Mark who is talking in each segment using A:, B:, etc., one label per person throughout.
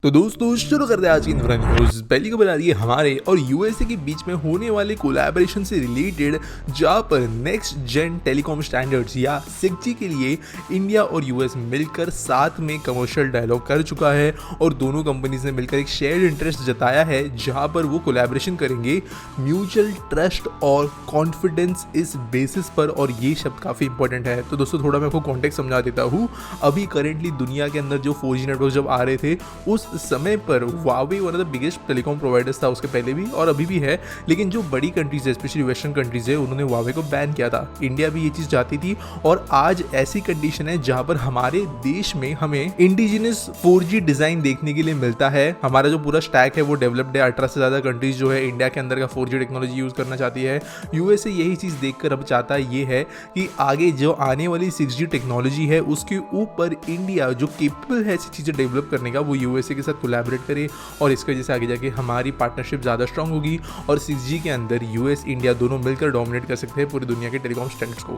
A: तो दोस्तों शुरू करते हैं आज की इंफ्रा न्यूज। पहली खबर आ रही है हमारे और यूएसए के बीच में होने वाले कोलैबोरेशन से रिलेटेड, जहां पर नेक्स्ट जेन टेलीकॉम स्टैंडर्ड्स या 6G के लिए इंडिया और यूएस मिलकर साथ में कमर्शियल डायलॉग कर चुका है और दोनों कंपनीज ने मिलकर एक शेयर्ड इंटरेस्ट जताया है जहां पर वो कोलैबोरेशन करेंगे म्यूचुअल ट्रस्ट और कॉन्फिडेंस इस बेसिस पर। और ये शब्द काफ़ी इंपॉर्टेंट है। तो दोस्तों थोड़ा मैं आपको कॉन्टेक्स्ट समझा देता हूँ। अभी करेंटली दुनिया के अंदर जो 4G नेटवर्क जब आ रहे थे उस समय पर Huawei one of the biggest telecom providers था, उसके पहले भी और अभी भी है। लेकिन जो बड़ी कंट्रीज है, स्पेशली वेस्टर्न कंट्रीज है, उन्होंने Huawei को बैन किया था। इंडिया भी ये चीज़ चाहती थी और आज ऐसी कंडीशन है जहां पर हमारे देश में हमें इंडिजिनस 4G डिज़ाइन देखने के लिए मिलता है। हमारा जो पूरा स्टैक है वो डेवलप्ड है। 18 से ज़्यादा कंट्रीज जो है इंडिया के अंदर का 4G टेक्नोलॉजी यूज़ करना चाहती है। यूएसए यही चीज़ देखकर अब चाहता ये है कि आगे जो आने वाली 6G टेक्नोलॉजी है उसके ऊपर इंडिया जो केपेबल है ऐसी चीज़ें डेवलप करने का, वो यूएसए के साथ कोलैबोरेट करे और इसकी वजह से आगे जाके हमारी पार्टनरशिप ज़्यादा स्ट्रांग होगी और 6G के अंदर यूएस इंडिया दोनों मिलकर डोमिनेट कर सकते हैं पूरी दुनिया के टेलीकॉम स्टैंडर्ड्स को।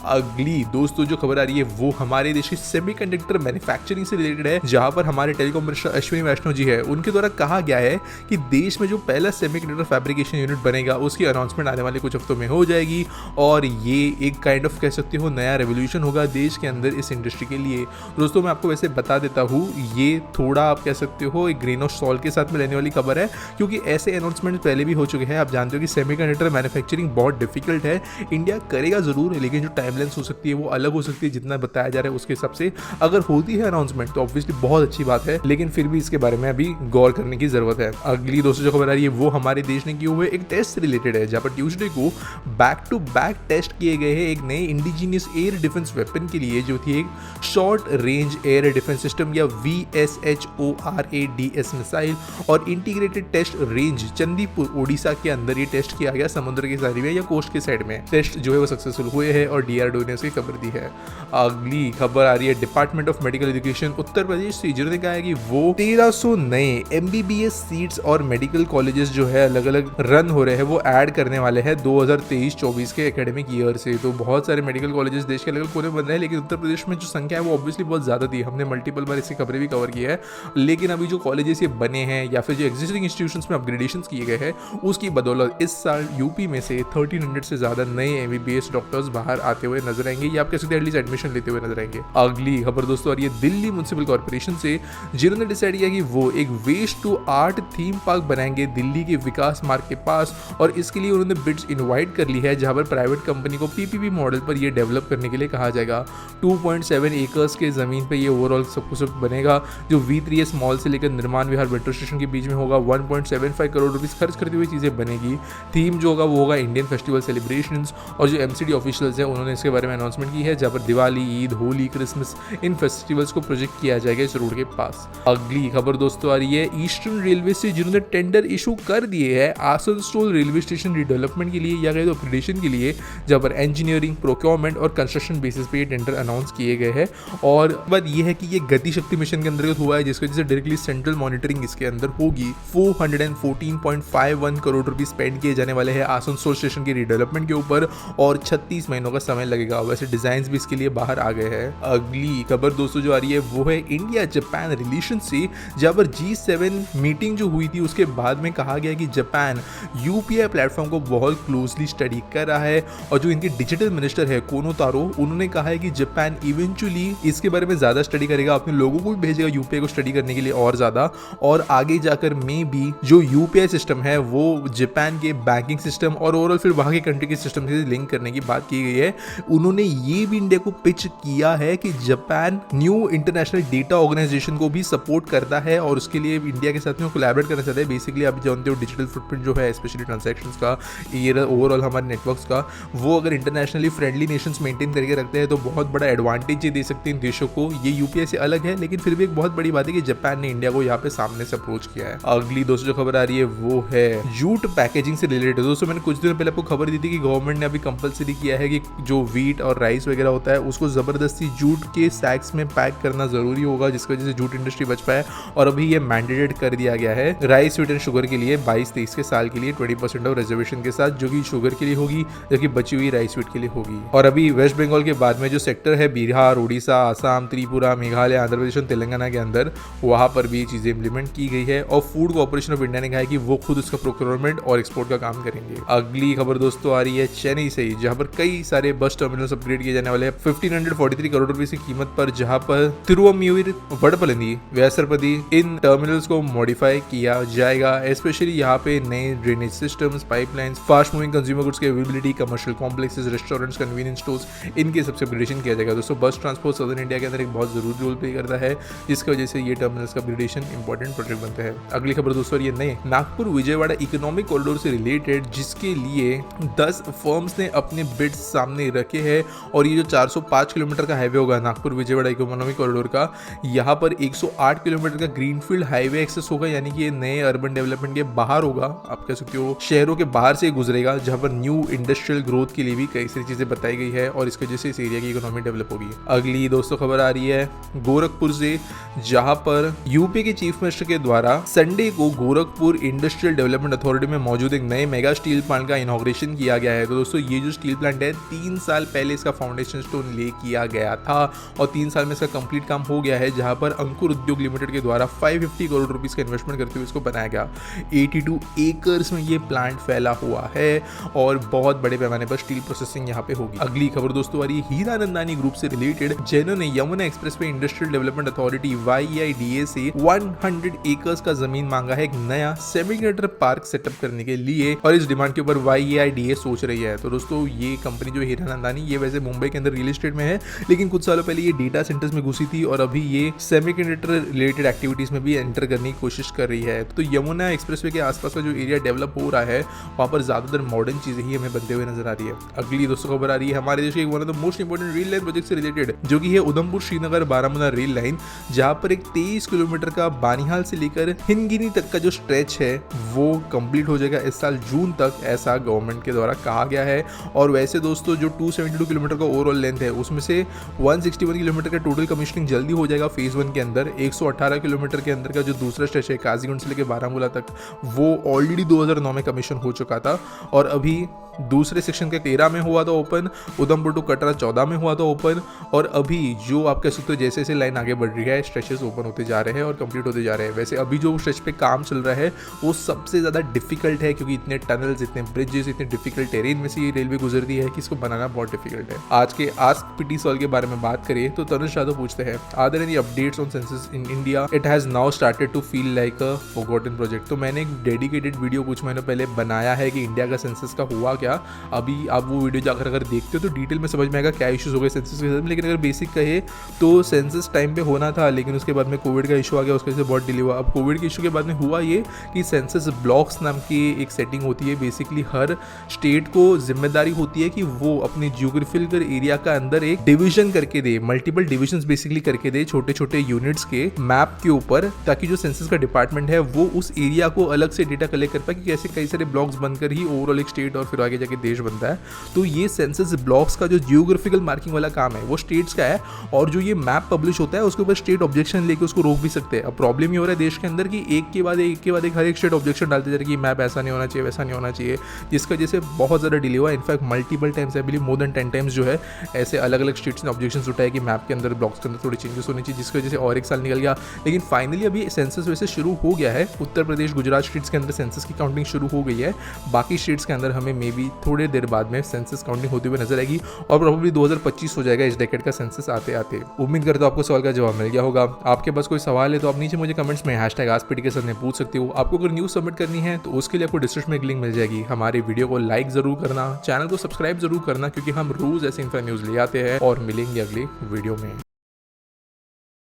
A: अगली दोस्तों जो खबर आ रही है वो हमारे देश की सेमीकंडक्टर मैन्युफैक्चरिंग से रिलेटेड है, जहां पर हमारे टेलीकॉम मिनिस्टर अश्विनी वैष्णव जी है, उनके द्वारा कहा गया है कि देश में जो पहला सेमीकंडक्टर फैब्रिकेशन यूनिट बनेगा उसकी अनाउंसमेंट आने वाले कुछ हफ्तों में हो जाएगी और ये एक काइंड ऑफ कह सकते हो नया रेवोल्यूशन होगा देश के अंदर इस इंडस्ट्री के लिए। दोस्तों मैं आपको वैसे बता देता हूँ, ये थोड़ा आप कह सकते हो एक ग्रेन ऑफ सॉल्ट के साथ में लेने वाली खबर है, क्योंकि ऐसे अनाउंसमेंट पहले भी हो चुके हैं। आप जानते हो कि सेमीकंडक्टर मैन्युफैक्चरिंग बहुत डिफिकल्ट है। इंडिया करेगा जरूर, लेकिन जो टाइमलाइंस हो सकती है वो अलग हो सकती है जितना बताया जा रहा है उसके हिसाब से। अगर होती है अनाउंसमेंट तो ऑब्वियसली बहुत अच्छी बात है, लेकिन फिर भी इसके बारे में अभी गौर करने की जरूरत है। अगली दोस्तों जो खबर आ रही है वो हमारे देश ने किए हुए एक टेस्ट से रिलेटेड है, जहां पर ट्यूसडे को बैक टू बैक टेस्ट किए गए हैं एक नए इंडिजीनियस एयर डिफेंस वेपन के लिए, जो थी एक short range air defence system या VSHORADS मिसाइल और integrated test range Chandipur Odisha के अंदर ये टेस्ट किया गया, समुद्र के साइड में या कोस्ट के साइड में। टेस्ट जो है वो सक्सेसफुल हुए हैं और DRDO ने उसकी खबर दी है। अगली खबर आ रही है department of medical education Uttar Pradesh से, जिन्होंने कहा है कि वो 1300 नए MBBS सीट्स और मेडिकल कॉलेजेस जो है अलग अलग रन हो रहे हैं वो ऐड करने वाले हैं 2023-24 के एकेडमिक ईयर से। तो बहुत सारे मेडिकल कॉलेजेस देश के अलग अलग कोने बन रहे हैं, लेकिन उत्तर प्रदेश में जो संख्या है वो ऑब्वियसली बहुत ज़्यादा थी। हमने मल्टीपल बार इसकी खबरें भी कवर की है, लेकिन अभी जो कॉलेजेस ये बने हैं या फिर जो एग्जिस्टिंग इंस्टीट्यूशंस में अपग्रेडेशंस किए गए हैं उसकी बदौलत इस साल यूपी में से 1300 से ज़्यादा नए MBBS डॉक्टर्स बाहर आते हुए नजर आएंगे या आप कह सकते हैं एटलीस्ट एडमिशन लेते हुए नजर आएंगे। अगली खबर दोस्तों आ रही है दिल्ली म्युनिसिपल कॉर्पोरेशन से, जिन्होंने डिसाइड किया कि वो एक waste to art theme park बनाएंगे दिल्ली के विकास मार्ग के पास और इसके लिए उन्होंने बिड्स इनवाइट कर ली है, जहां पर प्राइवेट कंपनी को PPP मॉडल पर ये डेवलप करने के लिए कहा जाएगा। 2.7 एकर्स के जमीन पे ये ओवरऑल सब कुछ बनेगा, जो V3S मॉल से लेकर निर्माण विहार मेट्रो स्टेशन के बीच में होगा। 1.75 करोड़ रुपीस खर्च करती हुई चीजें बनेगी। थीम जो होगा वो होगा इंडियन फेस्टिवल सेलिब्रेशंस और जो MCD ऑफिशियल्स हैं उन्होंने इसके बारे में अनाउंसमेंट की है, जहां पर दिवाली, ईद, होली, क्रिसमस इन फेस्टिवल्स को प्रोजेक्ट किया जाएगा इस रोड के पास। अगली खबर दोस्तों आ रही है ईस्टर्न रेलवे से, जिन्होंने टेंडर इशू कर दिए है आसनसोल रेलवे स्टेशन रिडेवलपमेंट के लिए या कहे तो अपग्रेडेशन के लिए, जहां पर इंजीनियरिंग, प्रोक्योरमेंट और कंस्ट्रक्शन बेसिस पे ये टेंडर अनाउंस किए गए हैं। और बात यह है कि ये गति शक्ति मिशन के अंतर्गत हुआ है, जिसकी वजह से डायरेक्टली सेंट्रल मॉनिटरिंग इसके अंदर होगी। 414.51 करोड़ रुपए स्पेंड किए जाने वाले हैं आसनसोल स्टेशन के रिडेवलपमेंट के ऊपर और 36 महीनों का समय लगेगा। वैसे डिजाइन भी इसके लिए बाहर आ गए हैं। अगली खबर दोस्तों जो आ रही है वो है इंडिया जापान रिलेशन से, जहां पर G7 मीटिंग जो हुई थी उसके बाद में कहा गया कि जापान UPI प्लेटफॉर्म को बहुत क्लोजली स्टडी कर रहा है और जो इनके डिजिटल मिनिस्टर है कोनो तारो, उन्होंने कहा है कि जापान इवेंचुअली इसके बारे में ज्यादा स्टडी करेगा, अपने लोगों को भी भेजेगा UPI को स्टडी करने के लिए और ज्यादा, और आगे जाकर में भी जो UPI सिस्टम है वो जापान के बैंकिंग सिस्टम और ओवरऑल फिर वहां के कंट्री के सिस्टम से लिंक करने की बात की गई है। उन्होंने ये भी इंडिया को पिच किया है कि Japan new international data organisation को भी सपोर्ट करता है और उसके लिए इंडिया के साथ में कोलैबोरेट करना चाहता है। बेसिकली आप जानते हो डिजिटल फुटप्रिंट जो है स्पेशली ट्रांजैक्शंस का, ये ओवरऑल हमारे नेटवर्क्स का, वो अगर इंटरनेशनली फ्रेंडली नेशंस मेंटेन करके रखते हैं तो बहुत बड़ा एडवांटेज ये दे सकते हैं इन देशों को। ये UPI से अलग है, लेकिन फिर भी एक बहुत बड़ी बात है कि जापान ने इंडिया को यहाँ पे सामने से अप्रोच किया है। अगली दोस्तों जो खबर आ रही है वो है जूट पैकेजिंग से रिलेटेड। दोस्तों मैंने कुछ दिनों पहले आपको खबर दी थी कि गवर्नमेंट ने अभी कंपलसरी किया है कि जो व्हीट और राइस वगैरह होता है उसको जबरदस्ती जूट के सैक्स में पैक करना जरूरी होगा, जिसकी वजह से जूट इंडस्ट्री बच पाए, और अभी ये मैंडेटेड कर दिया गया है राइस, व्हीट एंड शुगर के लिए 22-23 के साल के लिए 20% ऑफ रिजर्वेशन के साथ, जो कि शुगर के लिए होगी जबकि बची हुई राइस व्हीट के लिए होगी। और अभी वेस्ट बंगाल के बाद में जो सेक्टर है बिहार, उड़ीसा, आसाम, त्रिपुरा, मेघालय, आंध्र प्रदेश और तेलंगाना के अंदर, वहां वहाँ पर भी ये चीज़ें इंप्लीमेंट की गई है और फूड कॉर्पोरेशन ऑफ इंडिया ने कहा है कि वो खुद उसका प्रोक्योरमेंट और एक्सपोर्ट का काम करेंगे। अगली खबर दोस्तों आ रही है चेन्नई से, जहाँ पर कई सारे बस टर्मिनल्स अपग्रेड किए जाने वाले हैं 1543 करोड़ रुपए की कीमत पर, जहाँ पर तिरुवम्यूर, वडपलनी, व्यासरपति इन टर्मिनल्स को मॉडिफाई किया जाएगा। स्पेशली यहाँ पे नए drainage systems, pipelines, fast moving consumer goods की availability, commercial complexes, restaurants, convenience stores, इनके सबसे अपग्रेडेशन किया जाएगा। दोस्तों बस ट्रांसपोर्ट सदर्न इंडिया के अंदर एक बहुत जरूरी रोल प्ले करता है, जिसकी वजह से ये टर्मिनल्स का अपग्रेडेशन इंपॉर्टेंट प्रोजेक्ट बनते हैं। अगली खबर दोस्तों ये नए नागपुर विजयवाड़ा इकोनॉमिक कॉरिडोर से रिलेटेड, जिसके लिए 10 फर्म्स ने अपने बिड्स सामने रखे हैं और ये जो 405 किलोमीटर का हाईवे होगा नागपुर विजयवाड़ा इकोनॉमिक कॉरिडोर का, यहाँ पर 108 किलोमीटर का ग्रीनफील्ड हाईवे एक्सेस होगा, यानी कि ये नए अर्बन डेवलपमेंट के बाहर होगा, आप कह सकते हो शहरों के बाहर से गुजरेगा, जहाँ पर न्यू इंडस्ट्रियल ग्रोथ के लिए भी कई सारी चीजें बताई गई है और इसकी वजह से इस एरिया की इकोनॉमी डेवलप होगी। अगली दोस्तों खबर आ रही है गोरखपुर से, जहां पर यूपी के चीफ मिनिस्टर के द्वारा संडे को गोरखपुर इंडस्ट्रियल डेवलपमेंट अथॉरिटी में मौजूद एक नए मेगा स्टील प्लांट का इनॉग्रेशन किया गया है। तो दोस्तों ये जो स्टील प्लांट है 3 साल पहले इसका फाउंडेशन स्टोन ले किया गया था और 3 साल में इसका कंप्लीट काम हो गया है, जहां पर अंकुर उद्योग लिमिटेड के द्वारा 550 करोड़ रुपीस का इन्वेस्टमेंट करते हुए इसको बनाया गया। 82 एकर्स में ये प्लांट फैला हुआ है और बहुत बड़े पैमाने पर स्टील प्रोसेसिंग यहाँ पे होगी। अगली खबर दोस्तों आ रही है हीरानंदानी ग्रुप से रिलेटेड, जिन्होंने Yamuna expressway industrial development authority YEIDA से 100 एकर्स का जमीन मांगा है एक नया सेमीकंडक्टर पार्क सेटअप करने के लिए और इस डिमांड के ऊपर YEIDA सोच रही है। तो दोस्तों ये कंपनी जो हीरानंदानी, ये वैसे मुंबई के अंदर रियल एस्टेट में है, लेकिन कुछ सालों पहले ये डेटा सेंटर्स में घुसी थी और अभी ये सेमीकंडक्टर रिलेटेड एक्टिविटीज में भी एंटर करने की कोशिश कर रही है। तो यमुना एक्सप्रेसवे के आसपास का जो एरिया डेवलप हो रहा है वहां पर ज्यादातर मॉडर्न चीजें ही हमें बनते हुए नजर आ रही है। अगली दोस्तों खबर आ रही है हमारे देश के one of the most important rail line project से रिलेटेड, जो कि है उधमपुर श्रीनगर बारामूला रेल लाइन, जहां पर एक 23 किलोमीटर का बानिहाल से लेकर हिंदगिनी तक का जो स्ट्रेच है वो कंप्लीट हो जाएगा इस साल जून तक, ऐसा गवर्नमेंट के द्वारा कहा गया है। और वैसे दोस्तों जो 272 किलोमीटर का ओवरऑल लेंथ है उसमें से 161 किलोमीटर का टोटल कमिश्निंग जल्दी हो जाएगा फेज 1 के अंदर। 118 किलोमीटर के अंदर का जो दूसरा स्ट्रेच है काजीगुंड से लेकर बारामूला तक, वो ऑलरेडी 2009 में कमीशन हो चुका था और अभी दूसरे सेक्शन के 13 में हुआ था ओपन, उधमपुर टू कटरा 14 में हुआ था ओपन और अभी जो आप कह सकते हो जैसे जैसे लाइन आगे बढ़ रही है स्ट्रेचेस ओपन होते जा रहे हैं और कंप्लीट होते जा रहे हैं। वैसे अभी जो स्ट्रेच पे काम चल रहा है वो सबसे ज़्यादा डिफिकल्ट है, क्योंकि इतने टनल्स, इतने ब्रिजेस, इतने डिफिकल्ट टेरेन में से ये रेलवे गुजरती है कि इसको बनाना बहुत डिफिकल्ट है। आज के आस्क पीटी सॉल्व के बारे में बात करें तो तनुष यादव पूछते हैं, are there any updates on census in India? It has now started to feel like a forgotten project. तो मैंने एक डेडिकेटेड वीडियो कुछ महीनों पहले बनाया है कि इंडिया का सेंसस का हुआ क्या। अभी आप वो वीडियो जाकर अगर देखते हो तो डिटेल में समझ में आएगा क्या इश्यूज हो गए सेंसस के साथ में। लेकिन अगर बेसिक कहे तो सेंसस टाइम पे होना था, लेकिन उसके बाद में कोविड का इशू आ गया, उसकी वजह से बहुत डिले हुआ। अब कोविड के इशू के बाद में हुआ ये कि सेंसस ब्लॉक्स नाम की एक सेटिंग होती है। बेसिकली हर स्टेट को जिम्मेदारी होती है कि वो अपने जियोग्राफिकल एरिया का अंदर एक डिवीजन करके दे, मल्टीपल डिविजन्स बेसिकली करके दे छोटे छोटे यूनिट्स के मैप के ऊपर, ताकि जो सेंसस का डिपार्टमेंट है वो उस एरिया को अलग से डेटा कलेक्ट कर पाए कि कैसे कई सारे ब्लॉक्स बनकर ही ओवरऑल एक स्टेट और फिर आगे जाके देश बनता है। तो ये सेंसस ब्लॉक्स का जो जियोग्राफिकल मार्किंग वाला काम है वो स्टेट्स का है और जो ये मैप पब्लिश होता है उसके ऊपर स्टेट ऑब्जेक्शन लेके उसको रोक भी सकते हैं। अब प्रॉब्लम ये हो रहा है देश के अंदर कि एक के बाद एक हर एक स्टेट ऑब्जेक्शन डालते जा रहे कि मैप ऐसा नहीं होना चाहिए, वैसा नहीं होना चाहिए, जिसकी वजह से बहुत ज़्यादा डिले हुआ। In fact multiple times, I believe more than 10 times जो है ऐसे अलग अलग स्टेट्स ने ऑब्जेक्शन उठाए कि मैप के अंदर ब्लॉक्स के अंदर थोड़ी चेंजेस होनी चाहिए, जिसकी वजह से और एक साल निकल गया। लेकिन फाइनली अभी सेंसस वैसे शुरू हो गया है। उत्तर प्रदेश, गुजरात स्टेट्स के अंदर सेंसस की काउंटिंग शुरू हो गई है। बाकी स्टेट्स के अंदर हमें मे बी थोड़ी देर बाद में सेंसस काउंटिंग होती हुई नजर आएगी और प्रोबेबली 2025 हो जाएगा इस डेकेड का सेंसस आते आते। उम्मीद करता हूं आपको सवाल का जवाब मिल गया होगा। आपके पास कोई सवाल है तो आप नीचे मुझे कमेंट्स में #AskPT के साथ में पूछ सकते हो। आपको अगर न्यूज़ सबमिट करनी है तो उसके लिए आपको डिस्क्रिप्शन में एक लिंक मिल जाएगी। हमारे वीडियो को लाइक जरूर करना, चैनल को सब्सक्राइब जरूर करना, क्योंकि हम रोज ऐसे इन्फो न्यूज़ ले आते हैं और मिलेंगे अगली वीडियो में।